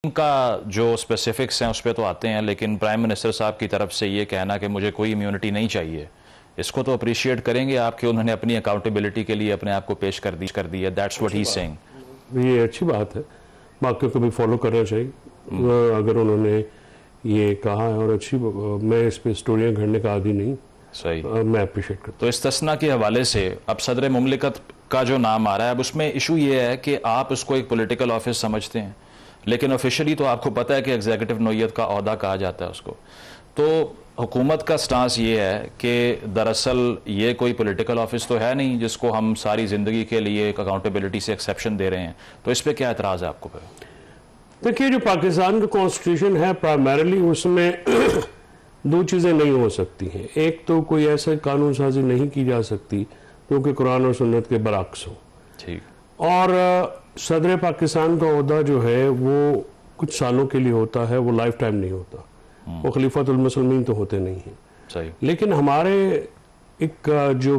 کا جو اسپیسیفکس ہیں اس پہ تو آتے ہیں، لیکن پرائم منسٹر صاحب کی طرف سے یہ کہنا کہ مجھے کوئی امیونٹی نہیں چاہیے، اس کو تو اپریشیٹ کریں گے آپ کہ انہوں نے اپنی اکاؤنٹیبلٹی کے لیے اپنے آپ کو پیش کر دی ہے. دیٹس واٹ ہی سینگ. یہ اچھی بات ہے، باقیوں کو بھی فالو کرنا چاہیے اگر انہوں نے یہ کہا ہے. اور اچھی، میں اس پہ سٹوریاں گھڑنے کا عادی نہیں، صحیح. میں اپریشیٹ کرتا ہوں. تو استثناء کے حوالے سے اب صدر مملکت کا جو نام آ رہا ہے، اب اس میں ایشو یہ ہے کہ آپ اس کو ایک پولیٹیکل آفس سمجھتے ہیں، لیکن آفیشلی تو آپ کو پتہ ہے کہ ایگزیکٹو نوعیت کا عہدہ کہا جاتا ہے اس کو. تو حکومت کا سٹانس یہ ہے کہ دراصل یہ کوئی پولیٹیکل آفس تو ہے نہیں جس کو ہم ساری زندگی کے لیے ایک اکاؤنٹیبلٹی سے ایکسیپشن دے رہے ہیں. تو اس پہ کیا اعتراض ہے آپ کو؟ دیکھیے، جو پاکستان کا کانسٹیٹیوشن ہے پرائمریلی اس میں دو چیزیں نہیں ہو سکتی ہیں. ایک تو کوئی ایسے قانون سازی نہیں کی جا سکتی جو کہ قرآن اور سنت کے برعکس ہو. ٹھیک. اور صدر پاکستان کا عہدہ جو ہے وہ کچھ سالوں کے لیے ہوتا ہے، وہ لائف ٹائم نہیں ہوتا. وہ خلیفۃ المسلمین تو ہوتے نہیں ہیں. صحیح. لیکن ہمارے ایک جو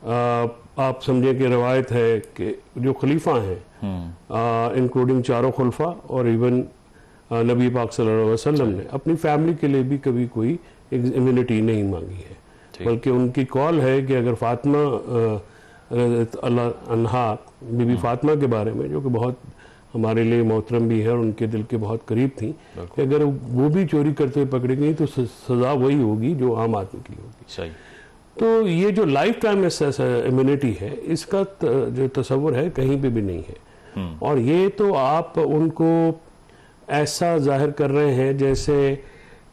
آپ سمجھیں کہ روایت ہے کہ جو خلیفہ ہیں انکلوڈنگ چاروں خلفاء اور ایون نبی پاک صلی اللہ علیہ وسلم نے اپنی فیملی کے لیے بھی کبھی کوئی امیونٹی نہیں مانگی ہے، بلکہ ان کی کال ہے کہ اگر فاطمہ اللہ عنہا، بی بی فاطمہ کے بارے میں، جو کہ بہت ہمارے لیے محترم بھی ہے اور ان کے دل کے بہت قریب تھیں، کہ اگر وہ بھی چوری کرتے ہوئے پکڑی گئی تو سزا وہی ہوگی جو عام آدمی کی ہوگی. صحیح. تو یہ جو لائف ٹائم امیونٹی ہے، اس کا جو تصور ہے کہیں پہ بھی نہیں ہے. اور یہ تو آپ ان کو ایسا ظاہر کر رہے ہیں جیسے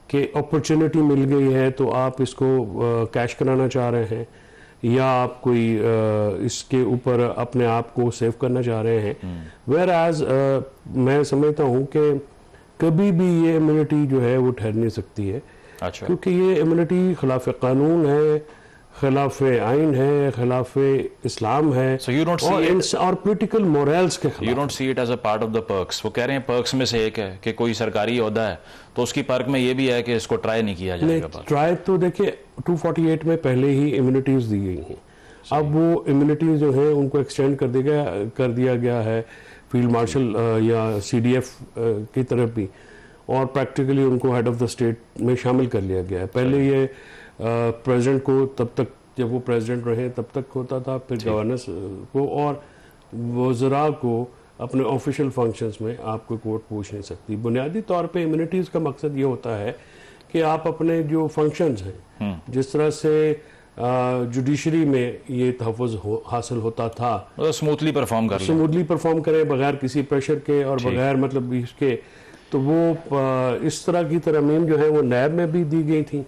کہ اپرچونٹی مل گئی ہے تو آپ اس کو کیش کرانا چاہ رہے ہیں، یا آپ کوئی اس کے اوپر اپنے آپ کو سیو کرنا چاہ رہے ہیں. ویئر ایز میں سمجھتا ہوں کہ کبھی بھی یہ امیونٹی جو ہے وہ ٹھہر نہیں سکتی ہے، کیونکہ یہ امیونٹی خلاف قانون ہے، خلاف آئین ہے، خلاف اسلام ہے، اور پولیٹیکل مورلز کے خلاف. You don't see it as a part of the perks. وہ کہہ رہے ہیں perks میں سے ایک ہے کہ کوئی سرکاری عہدہ ہے تو اس کی پرک میں یہ بھی ہے کہ اس کو ٹرائی نہیں کیا جائے گا. ٹرائی تو دیکھیں 248 میں پہلے ہی امیونٹیز دی گئی ہیں. اب وہ امیونٹیز جو ہیں ان کو ایکسٹینڈ کر دیا گیا ہے فیلڈ مارشل یا سی ڈی ایف کی طرف بھی، اور پریکٹیکلی ان کو ہیڈ آف دا اسٹیٹ میں شامل کر لیا گیا ہے. پہلے یہ پریزیڈنٹ کو تب تک جب وہ پریزیڈنٹ رہے تب تک ہوتا تھا، پھر گورنرز کو اور وزراء کو اپنے آفیشیل فنکشنز میں آپ کو ووٹ پوچھ نہیں سکتی. بنیادی طور پہ امیونٹیز کا مقصد یہ ہوتا ہے کہ آپ اپنے جو فنکشنز ہیں، جس طرح سے جوڈیشری میں یہ تحفظ حاصل ہوتا تھا، سموتھلی پرفارم کریں بغیر کسی پریشر کے اور بغیر مطلب اس کے. تو وہ اس طرح کی ترامیم جو ہے وہ نیب میں بھی دی گئی تھیں.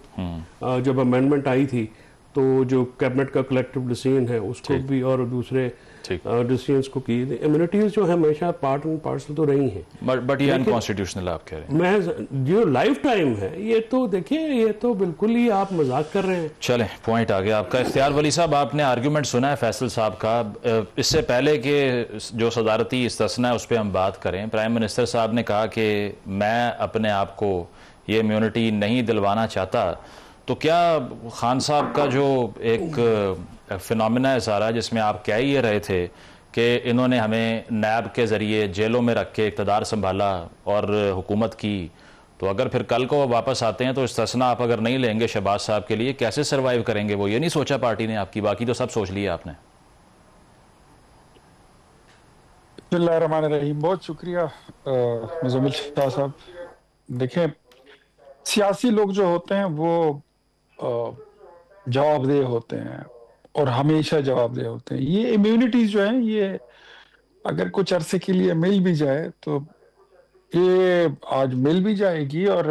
جب امینڈمنٹ آئی تھی تو جو کیبنٹ کا کلیکٹیو ڈیسیژن ہے اس کو بھی اور دوسرے ڈیسیژنز کو کی. امیونٹیز جو ہمیشہ پارٹ اینڈ پارسل تو رہی ہیں، بٹ یہ انکانسٹیٹیوشنل آپ کہہ رہے ہیں. میں جو لائف ٹائم ہے یہ تو دیکھیں، یہ تو بالکل ہی آپ مذاق کر رہے ہیں. چلیں، پوائنٹ آ گیا آپ کا. اختیار ولی صاحب، آپ نے آرگیومنٹ سنا ہے فیصل صاحب کا. اس سے پہلے کہ جو صدارتی استثناء ہے اس پہ ہم بات کریں، پرائم منسٹر صاحب نے کہا کہ میں اپنے آپ کو یہ امیونٹی نہیں دلوانا چاہتا. تو کیا خان صاحب کا جو ایک فینومینا ہے سارا، جس میں آپ کہہ ہی رہے تھے کہ انہوں نے ہمیں نیب کے ذریعے جیلوں میں رکھ کے اقتدار سنبھالا اور حکومت کی، تو اگر پھر کل کو وہ واپس آتے ہیں تو استثناء آپ اگر نہیں لیں گے شہباز صاحب کے لیے، کیسے سروائیو کریں گے وہ؟ یہ نہیں سوچا پارٹی نے آپ کی؟ باقی تو سب سوچ لیا آپ نے. بسم اللہ الرحمن الرحیم. بہت شکریہ مزمل شاہ صاحب. دیکھیں، سیاسی لوگ جو ہوتے ہیں وہ جواب دہ ہوتے ہیں اور ہمیشہ جواب دہ ہوتے ہیں. یہ امیونٹیز جو ہیں، یہ اگر کچھ عرصے کے لیے مل بھی جائے تو یہ آج مل بھی جائے گی، اور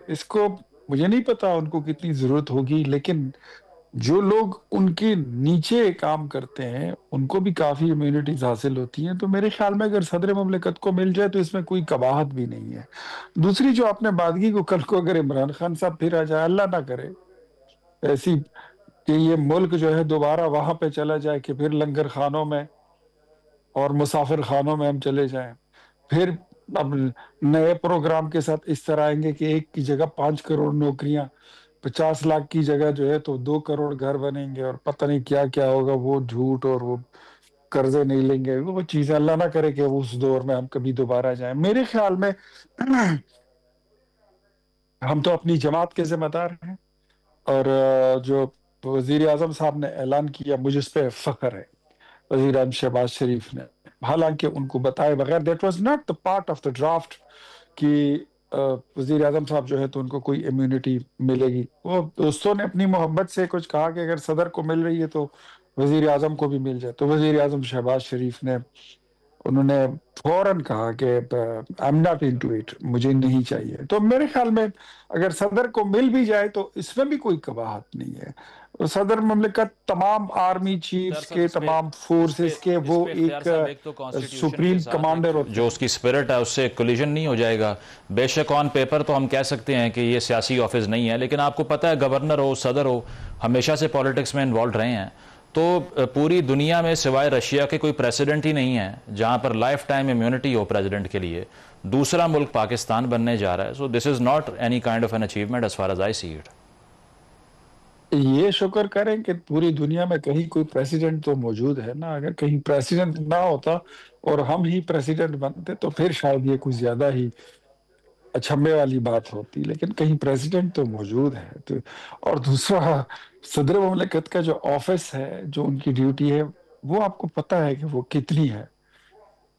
اس کو مجھے نہیں پتا ان کو کتنی ضرورت ہوگی، لیکن جو لوگ ان کے نیچے کام کرتے ہیں ان کو بھی کافی امیونٹیز حاصل ہوتی ہیں. تو میرے خیال میں اگر صدر مملکت کو مل جائے تو اس میں کوئی قباحت بھی نہیں ہے. دوسری جو آپ نے بات کی کہ کل کو اگر عمران خان صاحب پھر آ جائے، اللہ نہ کرے ایسی کہ یہ ملک جو ہے دوبارہ وہاں پہ چلا جائے کہ پھر لنگر خانوں میں اور مسافر خانوں میں ہم چلے جائیں، پھر اب نئے پروگرام کے ساتھ اس طرح آئیں گے کہ 1 کی جگہ 5 کروڑ نوکریاں، 50 لاکھ کی جگہ جو ہے تو 2 کروڑ گھر بنیں گے، اور پتہ نہیں کیا کیا ہوگا. وہ جھوٹ اور وہ قرضے نہیں لیں گے، وہ چیزیں اللہ نہ کرے کہ اس دور میں ہم کبھی دوبارہ جائیں. میرے خیال میں ہم تو اپنی جماعت کے ذمہ دار ہیں، اور جو وزیر اعظم صاحب نے اعلان کیا مجھے اس پہ فخر ہے، وزیر اعظم شہباز شریف نے، حالانکہ ان کو بتائے بغیر that was not the part of the draft کہ وزیر اعظم صاحب جو ہے تو ان کو کوئی امیونٹی ملے گی. وہ دوستوں نے اپنی محبت سے کچھ کہا کہ اگر صدر کو مل رہی ہے تو وزیر اعظم کو بھی مل جائے، تو وزیر اعظم شہباز شریف نے انہوں نے فوراً کہا کہ I am not into it, مجھے نہیں چاہیے. تو میرے خیال میں اگر صدر کو مل بھی جائے تو اس میں بھی کوئی قباحت نہیں ہے. صدر مملکت تمام آرمی چیفز کے، تمام فورسز کے، وہ ایک سپریم کمانڈر ہوتے ہیں. جو اس کی اسپرٹ ہے اس سے کولیجن نہیں ہو جائے گا. بے شک آن پیپر تو ہم کہہ سکتے ہیں کہ یہ سیاسی آفس نہیں ہے، لیکن آپ کو پتہ ہے گورنر ہو، صدر ہو، ہمیشہ سے پولیٹکس میں انوالوڈ رہے ہیں. تو پوری دنیا میں سوائے رشیا کے کوئی پریسیڈنٹ ہی نہیں ہے جہاں پر لائف ٹائم امیونٹی ہو پریزیڈنٹ کے لیے. دوسرا ملک پاکستان بننے جا رہا ہے. So this is not any kind of an achievement as far as I see it. یہ شکر کریں کہ پوری دنیا میں کہیں کوئی پریسیڈنٹ تو موجود ہے نا. اگر کہیں پریسیڈنٹ نہ ہوتا اور ہم ہی پریسیڈنٹ بنتے تو پھر شاید یہ کچھ زیادہ ہی اچھمبے والی بات ہوتی، لیکن کہیں پریسیڈنٹ تو موجود ہے. اور دوسرا صدر مملکت کا جو آفس ہے، جو ان کی ڈیوٹی ہے، وہ آپ کو پتہ ہے کہ وہ کتنی ہے.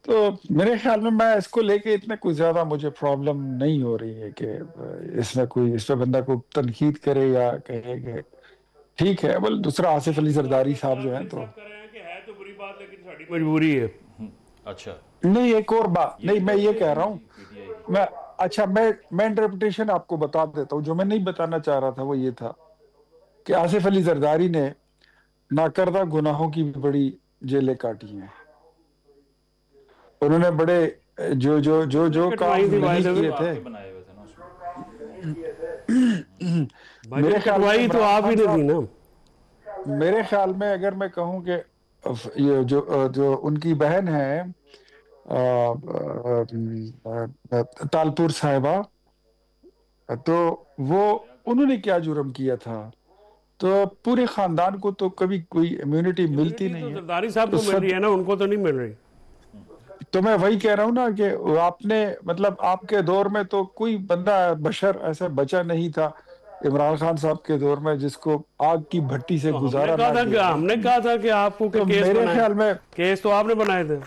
تو میرے خیال میں اس کو لے کے اتنے کوئی زیادہ مجھے پرابلم نہیں ہو رہی ہے کہ اس پہ بندہ کو تنقید کرے یا کہے کہ ٹھیک ہے. بل دوسرا آصف علی زرداری صاحب جو ہیں تو ہے تو بری بات، لیکن ساری مجبوری ہے. اچھا نہیں، ایک اور بات نہیں، میں یہ کہہ رہا ہوں، میں انٹرپریٹیشن آپ کو بتا دیتا ہوں. جو میں نہیں بتانا چاہ رہا تھا وہ یہ تھا کہ آصف علی زرداری نے ناکردہ گناہوں کی بڑی جیلیں کاٹی ہیں. انہوں نے بڑے جو کام نہیں کیے تھے. میرے خیال تو آپ ہی نے دی نا. میرے خیال میں اگر میں کہوں کہ جو ان کی بہن ہے تالپور صاحبہ، تو وہ انہوں نے کیا جرم کیا تھا؟ تو پورے خاندان کو تو کبھی کوئی امیونٹی ملتی نہیں ہے. زرداری صاحب کو مل رہی ہے نا، ان کو تو نہیں مل رہی. تو میں وہی کہہ رہا ہوں نا کہ آپ نے مطلب آپ کے دور میں تو کوئی بندہ بشر ایسا بچا نہیں تھا عمران خان صاحب کے دور میں جس کو آگ کی بھٹی سے گزارا نہ گیا. ہم نے کہا تھا کہ آپ کو میرے خیال میں کیس تو آپ نے بنائے تھے.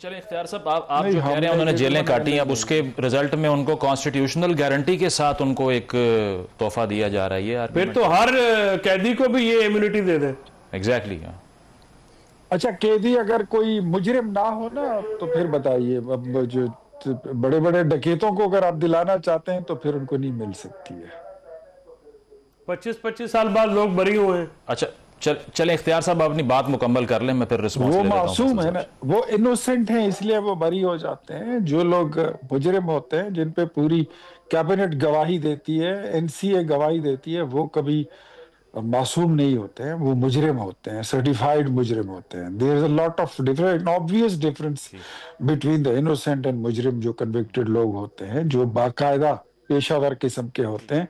چلیں اختیار صاحب، آپ جو کہہ رہے ہیں انہوں نے جیلیں کاٹی، اب اس کے رزلٹ میں ان کو کانسٹیٹیوشنل گارنٹی کے ساتھ ان کو ایک تحفہ دیا جا رہا ہے. پھر تو ہر قیدی کو بھی یہ امیونٹی دے دیں. ایگزیکٹلی. اچھا، قیدی اگر کوئی مجرم نہ ہو نا تو پھر بتائیے، جو بڑے بڑے ڈکیتوں کو اگر آپ دلانا چاہتے ہیں تو پھر ان کو نہیں مل سکتی ہے. 25 سال بعد لوگ بری ہوئے ہیں. اچھا چلیں اختیار صاحب اپنی بات مکمل کر لیں، میں پھر رسپانس لے لیتا ہوں. وہ معصوم ہے نا، وہ انوسنٹ ہیں اس لیے وہ بری ہو جاتے ہیں. جو لوگ مجرم ہوتے ہیں، جن پہ پوری کیبنٹ گواہی دیتی ہے، NCA گواہی دیتی ہے، وہ کبھی معصوم نہیں ہوتے ہیں، وہ مجرم ہوتے ہیں، سرٹیفائیڈ مجرم ہوتے ہیں. there is a lot of different obvious difference between the innocent and مجرم جو convicted لوگ ہوتے ہیں، جو باقاعدہ پیشہ ور قسم کے ہوتے ہیں.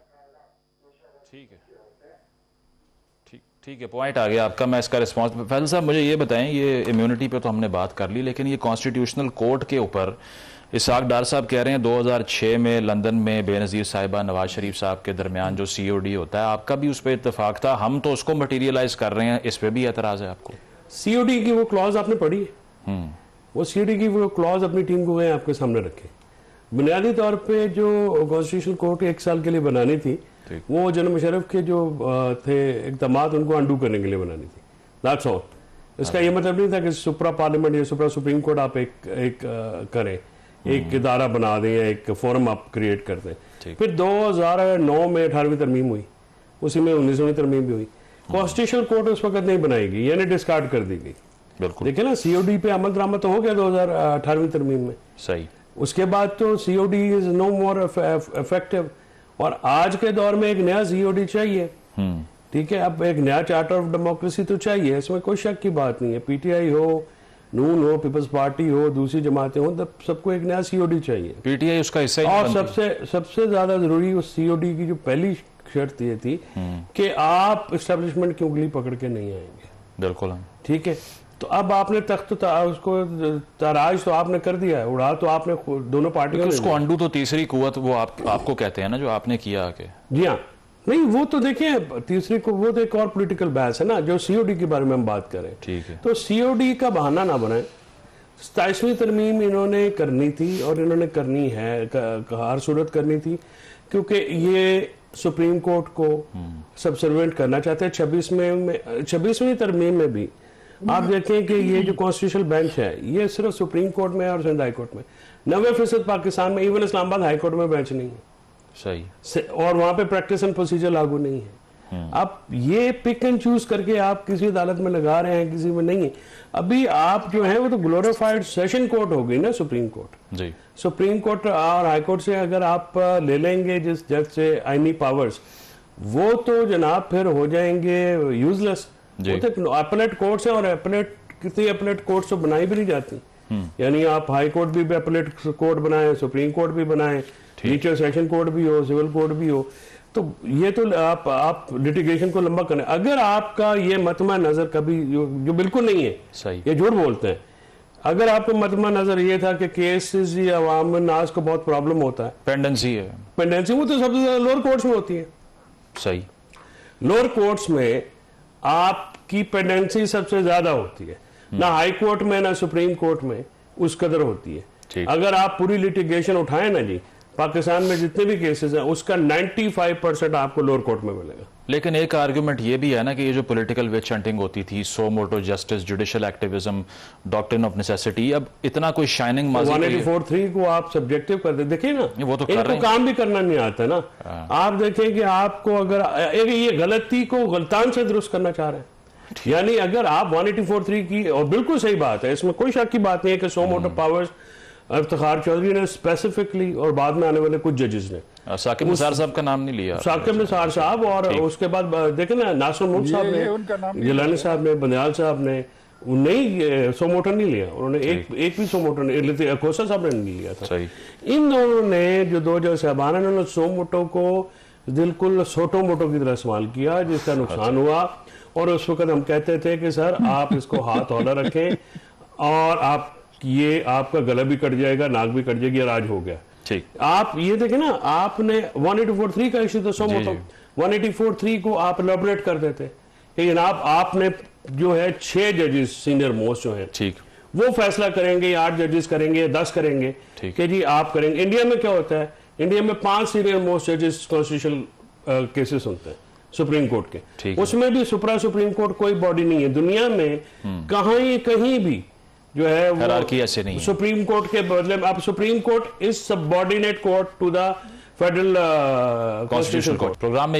ٹھیک ہے، پوائنٹ آ گیا آپ کا. میں اس کا رسپانس فیصل صاحب مجھے یہ بتائیں، یہ امیونٹی پہ تو ہم نے بات کر لی، لیکن یہ کانسٹیٹیوشنل کورٹ کے اوپر اسحاق ڈار صاحب کہہ رہے ہیں 2006 میں لندن میں بے نظیر صاحبہ نواز شریف صاحب کے درمیان جو COD ہوتا ہے، آپ کا بھی اس پہ اتفاق تھا، ہم تو اس کو مٹیریلائز کر رہے ہیں، اس پہ بھی اعتراض ہے آپ کو؟ COD کی وہ کلاز آپ نے پڑھی ہے؟ وہ COD کی وہ کلاز اپنی ٹیم کو گئے آپ کے سامنے رکھے. بنیادی طور پہ جو کانسٹیٹیوشنل کورٹ 1 سال کے لیے بنانی تھی، وہ جنرل مشرف کے جو تھے اقدامات ان کو انڈو کرنے کے لیے بنانی تھی. That's all. اس کا یہ مطلب نہیں تھا کہ سپرا پارلیمنٹ یا سپریم کورٹ آپ ایک کریں، ایک ادارہ بنا دیں یا ایک فورم آپ کریٹ کر دیں. پھر 2009 میں 18ویں ترمیم ہوئی، اسی میں 19ویں ترمیم بھی ہوئی. کانسٹیٹیوشنل کورٹ اس وقت نہیں بنائی گئی، یعنی ڈسکارڈ کر دی گئی. بالکل دیکھیں نا، COD پہ عمل درآمد تو ہو گیا 2018ویں ترمیم میں. صحیح. اس کے بعد تو COD از نو مور افیکٹو، اور آج کے دور میں ایک نیا COD چاہیے. ٹھیک ہے، اب ایک نیا چارٹر آف ڈیموکریسی تو چاہیے، اس میں کوئی شک کی بات نہیں ہے. PTI ہو، نون ہو، پیپلز پارٹی ہو، دوسری جماعتیں ہوں، سب کو ایک نیا COD چاہیے. PTI اس کا حصہ ہی اور سب سے زیادہ ضروری اس COD کی جو پہلی شرط یہ تھی کہ آپ اسٹیبلشمنٹ کی انگلی پکڑ کے نہیں آئیں گے. بالکل. ٹھیک ہے، تو اب آپ نے تخت اس کو تاراج تو آپ نے کر دیا ہے, اڑا تو آپ نے دونوں پارٹیوں, اس کو انڈو تو تیسری قوت وہ آپ کو کہتے ہیں نا جو آپ نے کیا کہ جی ہاں, نہیں وہ تو دیکھیں تیسری کو وہ تو ایک اور پولیٹیکل بحث ہے نا, جو سی او ڈی کے بارے میں ہم بات کریں. ٹھیک ہے, تو سی او ڈی کا بہانہ نہ بنائیں. 27ویں ترمیم انہوں نے کرنی تھی اور انہوں نے کرنی ہے, ہر صورت کرنی تھی, کیونکہ یہ سپریم کورٹ کو سبسروینٹ کرنا چاہتے ہیں. 26ویں ترمیم میں بھی آپ دیکھیں کہ یہ جو کانسٹیٹیوشنل بینچ ہے یہ صرف سپریم کورٹ میں اور سندھ ہائی کورٹ میں, 90% پاکستان میں ایون اسلام آباد ہائی کورٹ میں بینچ نہیں ہے. صحیح, اور وہاں پہ پریکٹس اینڈ پروسیجر لاگو نہیں ہے. اب یہ پک اینڈ چوز کر کے آپ کسی عدالت میں لگا رہے ہیں, کسی میں نہیں ہے. ابھی آپ جو ہیں وہ تو گلوریفائڈ سیشن کورٹ ہو گئی نا سپریم کورٹ. جی, سپریم کورٹ اور ہائی کورٹ سے اگر آپ لے لیں گے جس جج سے آئینی پاورز, وہ تو جناب پھر ہو جائیں گے یوز لیس. اپلیٹ کورٹس ہیں اور کتنی اپلیٹ کورٹس تو بنائی بھی نہیں جاتی. یعنی آپ ہائی کورٹ بھی اپلیٹ کورٹ بنائیں, سپریم کورٹ بھی بنائیں, نیچے سیشن کورٹ بھی ہو, سول کورٹ بھی ہو, تو یہ تو آپ لٹیگیشن کو لمبا کریں. اگر آپ کا یہ مطمع نظر کبھی جو بالکل نہیں ہے, یہ جھوٹ بولتے ہیں, اگر آپ کا مطمع نظر یہ تھا کہ کیسز یا عوام الناس کو بہت پرابلم ہوتا ہے, پینڈنسی ہے, پینڈنسی وہ تو سب سے زیادہ لوور کورٹس میں ہوتی ہے. صحیح, لوور کورٹس میں آپ کی پینڈنسی سب سے زیادہ ہوتی ہے, نہ ہائی کورٹ میں نہ سپریم کورٹ میں اس قدر ہوتی ہے. اگر آپ پوری لیٹیگیشن اٹھائیں نا جی, پاکستان میں جتنے بھی کیسز ہیں اس کا 95% آپ کو لوور کورٹ میں ملے گا. لیکن ایک آرگومنٹ یہ بھی ہے نا کہ یہ جو پولیٹیکل وچ ہنٹنگ ہوتی تھی, سو موٹو جسٹس, جوڈیشل ایکٹیویزم, ڈاکٹرن آف نیسیسٹی, اب اتنا کوئی شائننگ ماضی 184.3 کو آپ سبجیکٹو کر دیں. دیکھیں نا, وہ تو ان کو کام بھی کرنا نہیں آتا نا. آپ دیکھیں کہ آپ کو اگر یہ غلطی کو غلطان سے درست کرنا چاہ رہے ہیں, یعنی اگر آپ 184.3 کی, اور بالکل صحیح بات ہے, اس میں کوئی شک کی بات نہیں ہے کہ suo motu powers Iftikhar Chaudhry نے اسپیسیفکلی اور بعد میں آنے والے کچھ ججز نے, ثاقب نثار صاحب کا نام نہیں لیا, ثاقب نثار صاحب, اور اس کے بعد دیکھیں نا ناصر ملک صاحب نے, جیلانی صاحب نے, بندیال صاحب نے نہیں سو موٹر نہیں لیا, انہوں نے ایک بھی سو موٹر نہیں, اکوسا صاحب نے نہیں لیا تھا. ان دونوں نے جو دو جج صاحبان انہوں نے سو موٹو کو بالکل سوٹو موٹو کی طرح استعمال کیا, جس کا نقصان ہوا. اور اس وقت ہم کہتے تھے کہ سر آپ اس کو ہاتھ ہولا رکھیں, اور آپ کا گلا بھی کٹ جائے گا, ناک بھی کٹ جائے گی, راج ہو گیا. آپ یہ دیکھیں نا, آپ نے 184.3 کا ایشو تو سو موٹو 184.3 کو آپ الیبوریٹ کر دیتے کہ جناب آپ نے جو ہے 6 ججز سینئر موسٹ جو ہیں وہ فیصلہ کریں گے, 8 ججز کریں گے, 10 کریں گے, کہ جی آپ کریں گے. انڈیا میں کیا ہوتا ہے, انڈیا میں 5 سینئر موسٹ ججز کانسٹیٹیوشنل کیسز ہوتے ہیں سپریم کورٹ کے, اس میں بھی سپریم کورٹ کوئی باڈی نہیں ہے دنیا میں کہیں بھی جو ہے وہ سپریم کورٹ کے بدلے میں. اب Supreme Court is subordinate court to the Federal Constitutional Court. Programme میں